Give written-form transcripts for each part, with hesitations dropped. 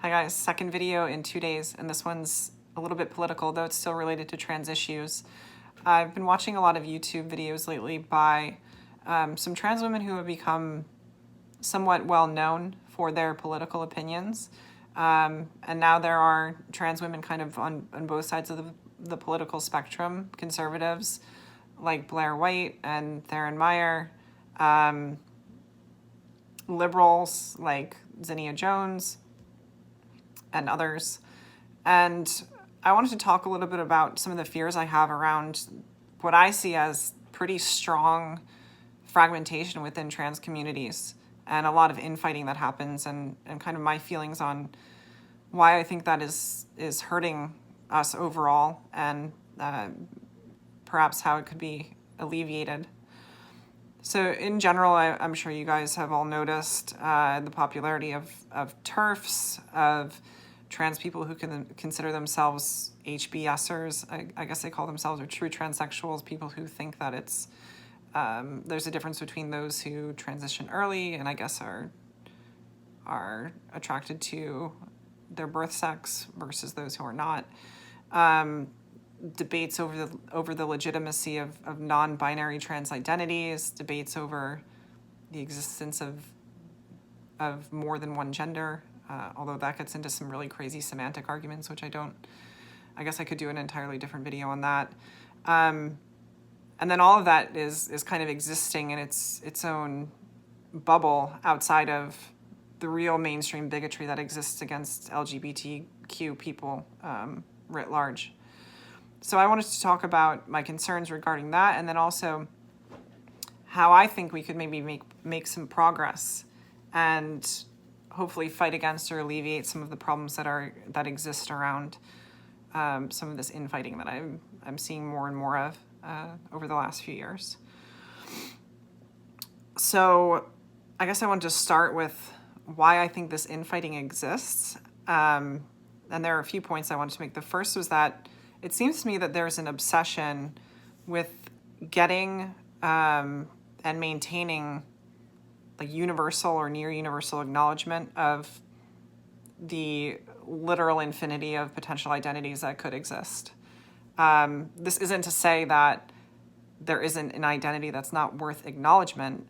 Hi guys, second video in 2 days, and this one's a little bit political, though it's still related to trans issues. I've been watching a lot of YouTube videos lately by some trans women who have become somewhat well known for their political opinions. And now there are trans women kind of on both sides of the political spectrum, conservatives like Blair White and Theron Meyer, liberals like Zinnia Jones, and others. And I wanted to talk a little bit about some of the fears I have around what I see as pretty strong fragmentation within trans communities and a lot of infighting that happens, and kind of my feelings on why I think that is hurting us overall, and perhaps how it could be alleviated. So in general, I'm sure you guys have all noticed the popularity of TERFs, of trans people who can consider themselves HBSers. I guess they call themselves, or true transsexuals, people who think that it's there's a difference between those who transition early and I guess are attracted to their birth sex versus those who are not. Debates over the legitimacy of non-binary trans identities, debates over the existence of more than one gender, although that gets into some really crazy semantic arguments, which I guess I could do an entirely different video on that. And then all of that is kind of existing in its own bubble outside of the real mainstream bigotry that exists against LGBTQ people writ large. So I wanted to talk about my concerns regarding that, and then also how I think we could maybe make some progress and hopefully fight against or alleviate some of the problems that exist around some of this infighting that I'm seeing more and more of over the last few years. So I guess I want to start with why I think this infighting exists. And there are a few points I wanted to make. The first was that it seems to me that there's an obsession with getting and maintaining like universal or near universal acknowledgement of the literal infinity of potential identities that could exist. This isn't to say that there isn't an identity that's not worth acknowledgement,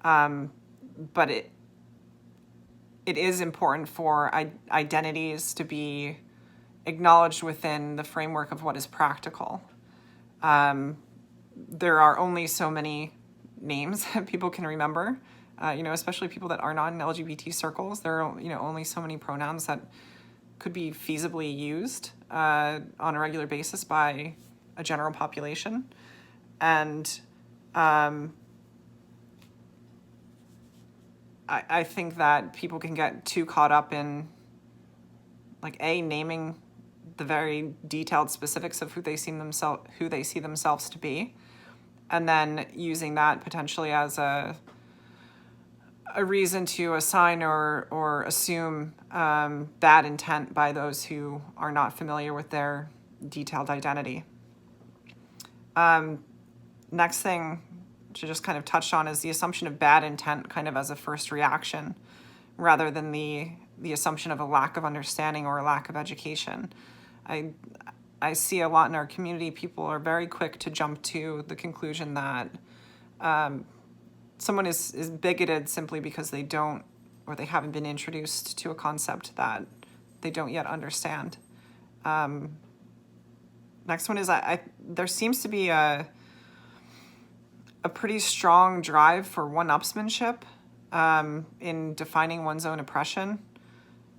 but it is important for identities to be acknowledged within the framework of what is practical. There are only so many names that people can remember, especially people that are not in LGBT circles. There are, only so many pronouns that could be feasibly used on a regular basis by a general population. And I think that people can get too caught up in naming the very detailed specifics of who they see themselves to be, and then using that potentially as a reason to assign or assume bad intent by those who are not familiar with their detailed identity. Next thing to just kind of touch on is the assumption of bad intent kind of as a first reaction, rather than the assumption of a lack of understanding or a lack of education. I see a lot in our community, people are very quick to jump to the conclusion that someone is bigoted simply because they don't, or they haven't been introduced to a concept that they don't yet understand. Next one is there seems to be a pretty strong drive for one-upsmanship in defining one's own oppression.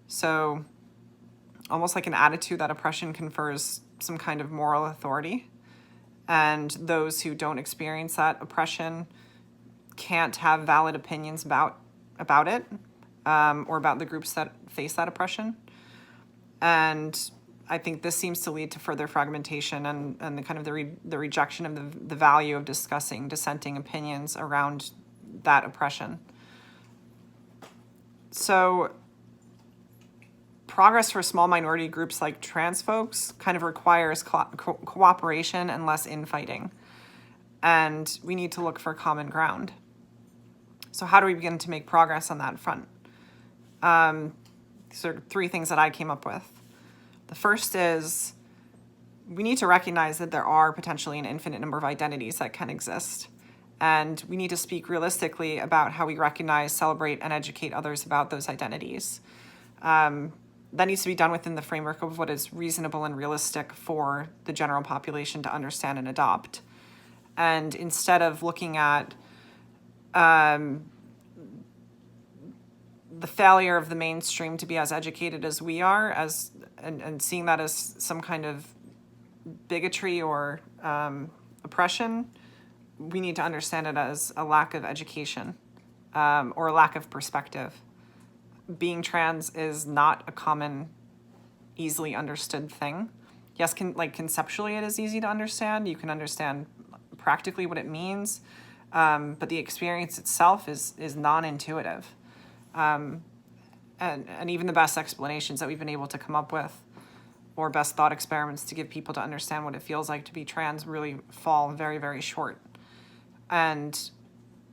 So almost like an attitude that oppression confers some kind of moral authority, and those who don't experience that oppression can't have valid opinions about it, or about the groups that face that oppression. And I think this seems to lead to further fragmentation and the kind of the rejection of the value of discussing dissenting opinions around that oppression. So progress for small minority groups like trans folks kind of requires cooperation and less infighting. And we need to look for common ground. So how do we begin to make progress on that front? These are 3 things that I came up with. The first is we need to recognize that there are potentially an infinite number of identities that can exist. And we need to speak realistically about how we recognize, celebrate, and educate others about those identities. That needs to be done within the framework of what is reasonable and realistic for the general population to understand and adopt. And instead of looking at the failure of the mainstream to be as educated as we are, and seeing that as some kind of bigotry or oppression, we need to understand it as a lack of education or a lack of perspective. Being trans is not a common, easily understood thing. Yes, conceptually it is easy to understand. You can understand practically what it means, but the experience itself is non-intuitive. And even the best explanations that we've been able to come up with, or best thought experiments to give people to understand what it feels like to be trans, really fall very, very short. And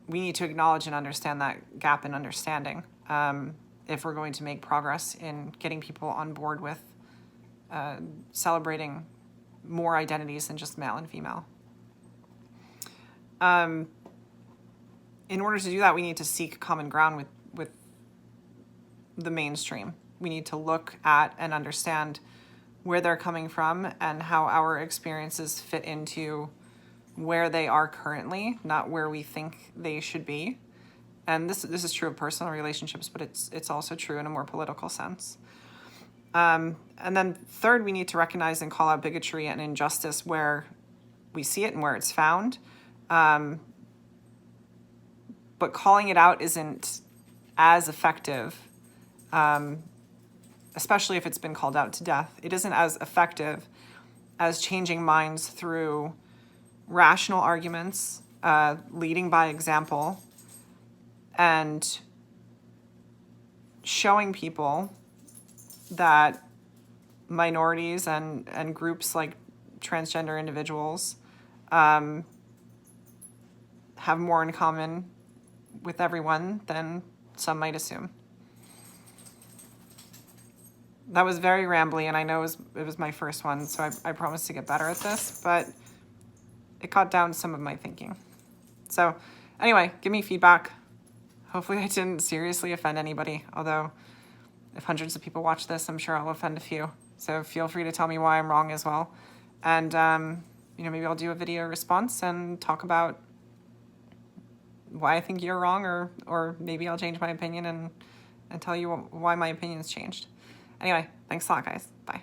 we need to acknowledge and understand that gap in understanding if we're going to make progress in getting people on board with celebrating more identities than just male and female. In order to do that, we need to seek common ground with the mainstream. We need to look at and understand where they're coming from and how our experiences fit into where they are currently, not where we think they should be. And this is true of personal relationships, but it's also true in a more political sense. And then third, we need to recognize and call out bigotry and injustice where we see it and where it's found. But calling it out isn't as effective, especially if it's been called out to death. It isn't as effective as changing minds through rational arguments, leading by example, and showing people that minorities and groups like transgender individuals have more in common with everyone than some might assume. That was very rambly, and I know it was my first one, so I promise to get better at this, but it cut down some of my thinking. So anyway, give me feedback. Hopefully I didn't seriously offend anybody, although if hundreds of people watch this, I'm sure I'll offend a few. So feel free to tell me why I'm wrong as well. And, maybe I'll do a video response and talk about why I think you're wrong, or maybe I'll change my opinion and tell you why my opinion's changed. Anyway, thanks a lot, guys. Bye.